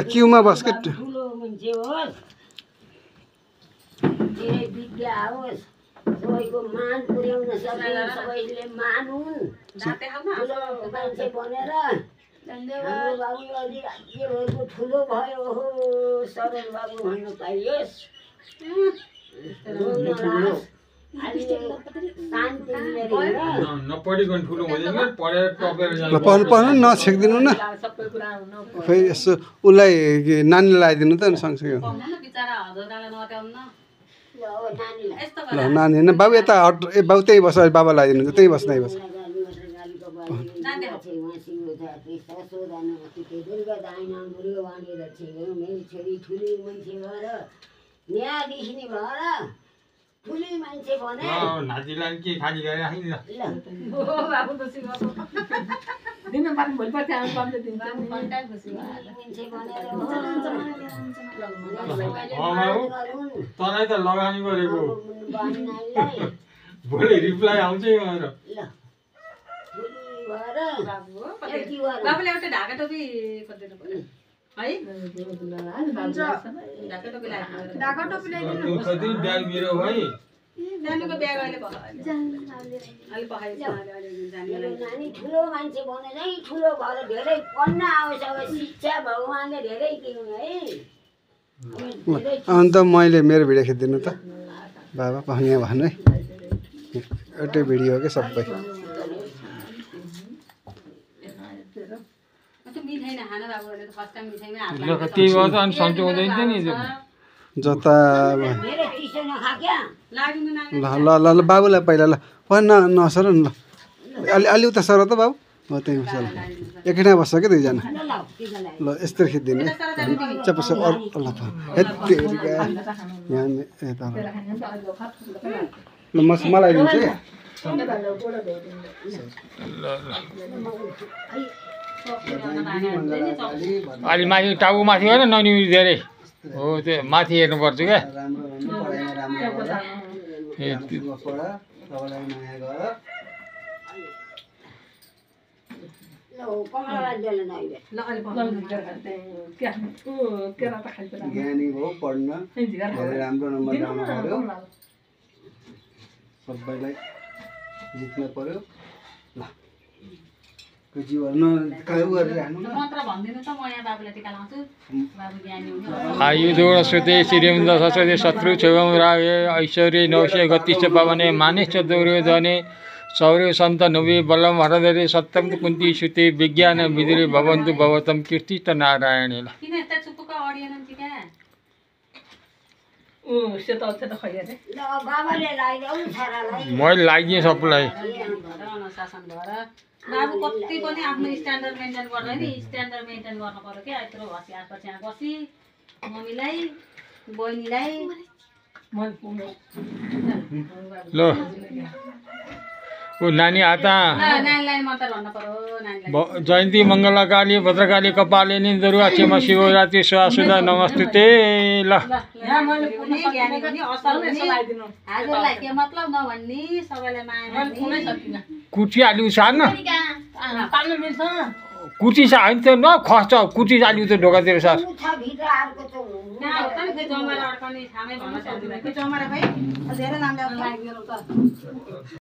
क्यूमा basket सबैको मान पुर्याउन सक्ने सबैले मानुन् मान्छे बनेर हाम्रो बाबु अलि राज्य भएको ठुलो भयो हो सरोज बाबु भन्नु पाइयोस् पढ्नु नछेक्दिनु न खै यसो उसलाई नानीलाई लगाइदिनु त सँगसँगै ल नानी होइन बाबु यता ए बाबु त्यही बस्छ बाबा लगाइदिनु त्यही बस्छ त्यही बस्छ ठुली मान्छे भने नातिलाई के खाली गरे राखिन ल ओ बाबु खुसी गर्छ दिन पानी भोलि पर्छ आउनु पाउँछ दिन कन्ट्याक्ट खुसी मान्छे भनेर तँलाई त लगानी गरेको भोलि रिप्लाई आउँछ भनेर ल ठुली भएर बाबुले एउटा ढाका टोपी खोज्दिनु पर्यो है ढाका टोपी ल्याइदिनु कति ब्याग मेरो भाइ नानीको ब्याग अहिले नानी ठुलो मान्छे बनेर ठुलो भएर धेरै पढ्न आओस् अब शिक्षा भगवानले धेरै दिनु है अन्त मैले मेरो भिडियो खिचिदिनु त बाबा यहाँ भन्नु है एउटै भिडियो हो कि सबै त्यही भएर त अनि सन्चो हुँदैन थियो नि जता ल ल ल बाबुलाई पहिला ल नसर न ल अलि उता सर त बाबु हो त्यही सर एकैठाउँ बस्छ क्या दुईजना ल यस्तरी खिचिदिनु चप्प ल यहाँ यता ल मलाई दिन्छु है अलि माथि टाउको माथि होइन ननिउरी धेरै हो त्यो माथि हेर्नुपर्छ क्या ज्ञानी भयो पढ्न धेरै राम्रो नम्बर ल्याउनु पर्यो सबैलाई जित्न पर्यो ल आयुधोड श्रुते श्रीमन्द सरस्वती शत्रु छेवम रागे ऐश्वर्य नौशे गतिश्च पवने मानिश्च दुर्योधने शौर्य सन्त नवे बलम हरधरे सत्यम कुन्ती श्रुते विज्ञान विदुरे भवन्तु भवतम कीर्तिश्च नारायणे ल मैले लगाइदिएँ सबलाई बाबु कति पनि आफ्नो स्ट्यान्डर्ड मेन्टेन गर्दैन नि स्ट्यान्डर्ड मेन्टेन गर्नु पर्यो क्या यत्रो हँसी आएपछि यहाँ बसी मम्मीलाई बहिनीलाई ल ओ नानी आता नानीलाई मात्र भन्नु पर्यो नानीलाई जयन्ती मङ्गलकाली भद्रकाली कपालिनी दुर्गा क्षमा शिवरात्रि सुधा नमस्ते ल हजुरलाई के मतलब नभन्ने सबैलाई माया कुर्ची हाल्नु सार्न कुर्ची सा होइन त्यो न खस्छ कुर्ची हाल्नु त ढोकातिर सार जमरा अड्कने ठामै भन्न सक्दिनँ के जमरा भाइ धेरै नाम ल्याउँछ